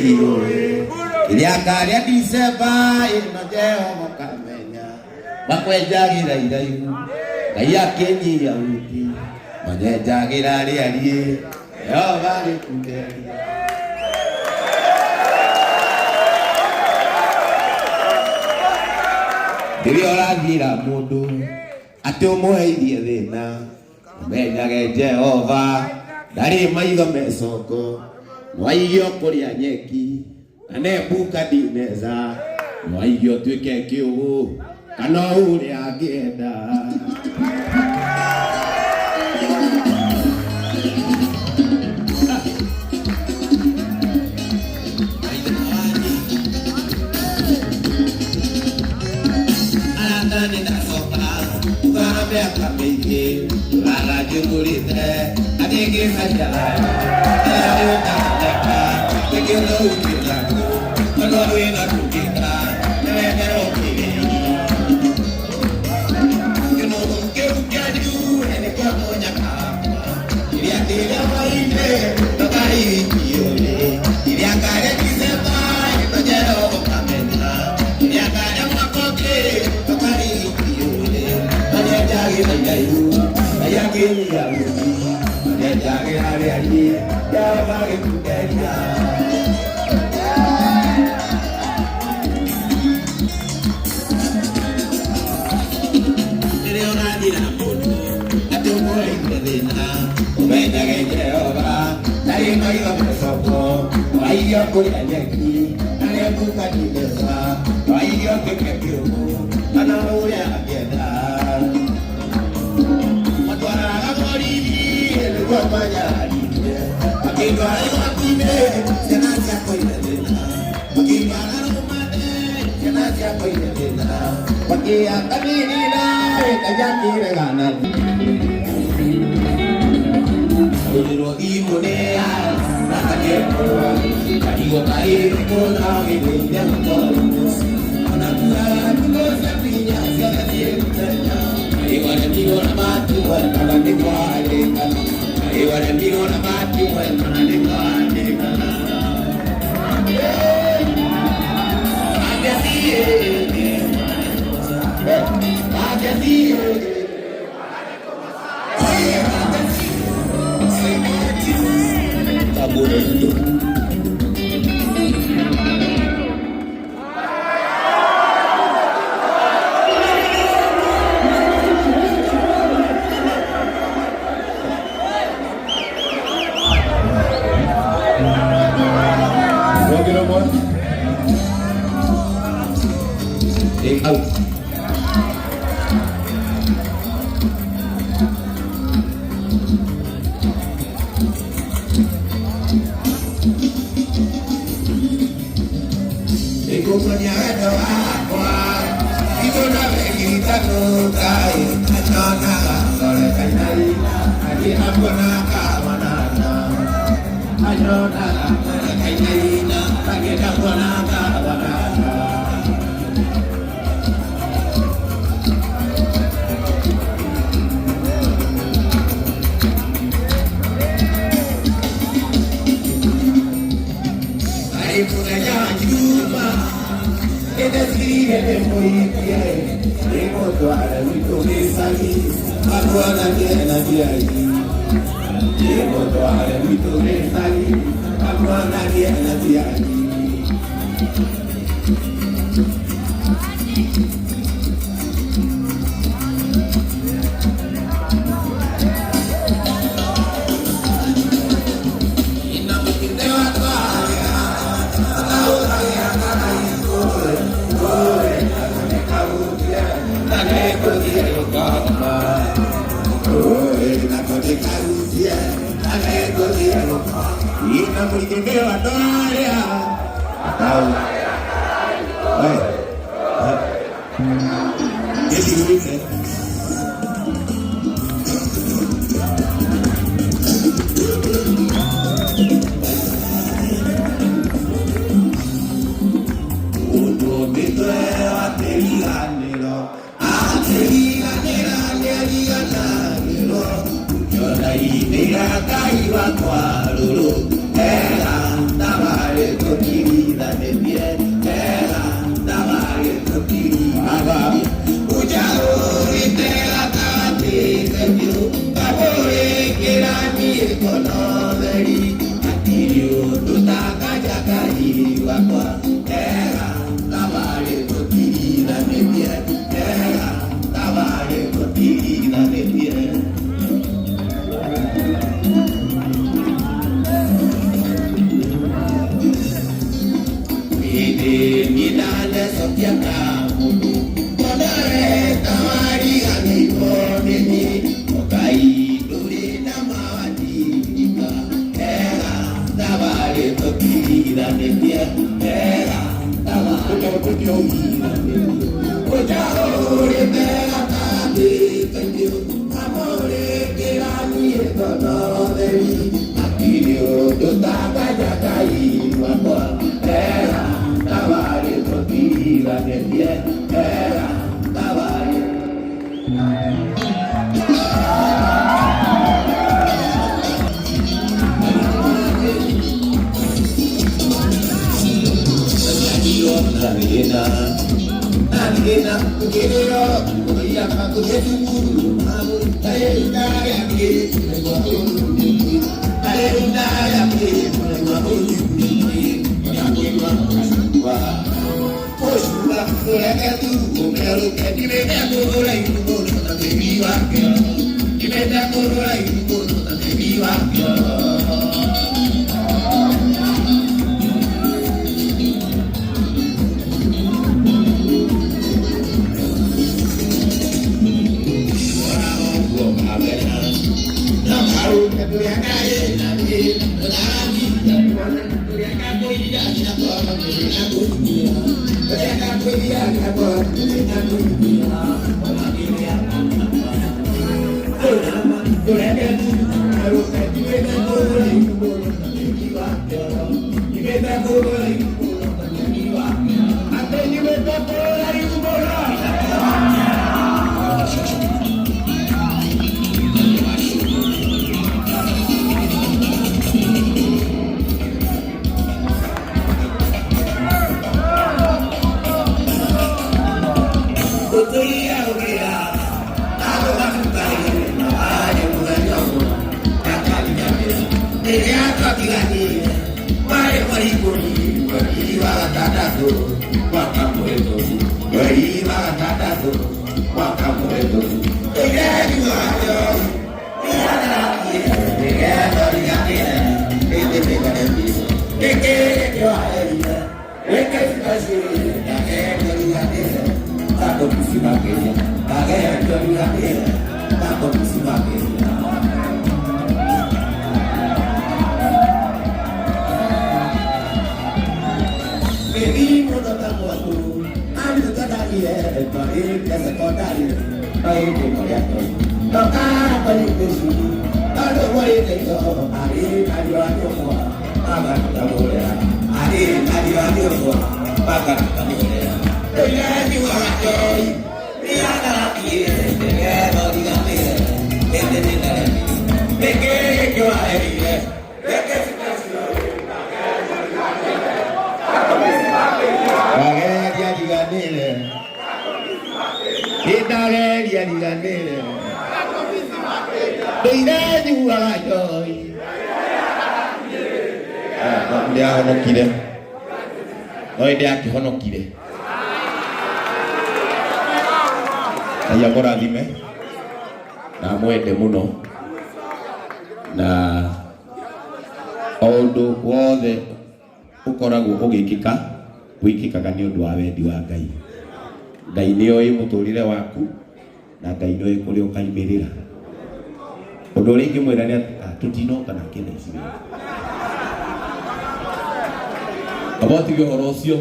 kiyoe Kiliakaria December ino Jehova kamenya Makwenjagira iraihu Ngai akenyia uti Manyenjagira ariarie Jehova gĩkunderia Rĩrĩa ũrathira mũndũ atĩ ũmũheithie thĩna ũmenyage Jehova ndarĩ maitho mecongo nwaigio kũrĩa nyeki na Nebukadineza nwaigio tuĩke kĩũgũ kana ũrĩa angĩenda Mira, caiba, cuadro, era, estaba tũtigithanĩtie wega thabarĩ tũtigithanĩtie ũnjaũrĩte gatagatĩ gaitũ ngabũrĩkĩra niĩ ngona ũtheri hatirĩ ũndũ takanja Ngai wakwa wega thabarĩ tũtigithanĩtie wega thabarĩ tũtigithanĩtie. Nidale sotia kamudu Kodare tawari anipo nini Okai duri namawati nika Era tabare tokira nepia Era tabare tokira nepia Oja ore mera tabi kanyo Amore kirani ekono deri Akirio dotaka jakai wakwa Era tabare tokira nepia Era tabare Nagina, kukiriro, kuya kakuyetu, amu, taenda yake, taenda yake, Oshula, kuleketu, kumelu, kibeta kurula itukono, tatebiwa kyo, kibeta kurula itukono, tatebiwa kyo. Honokire aya mũrathime na mwende mũno na ũndũ wothe ũkoragwo ũgĩkĩka wĩkĩkaga nĩ ũndũ wa wendi wa Ngai. Ngai nĩ oĩ mũtũrĩre waku na Ngai nĩ oĩ kũrĩa ũkaimĩrĩra. Ũndũ ũrĩa ingĩmwĩra nĩ tũtinoka nake na icigo abotige ũhoro ũcio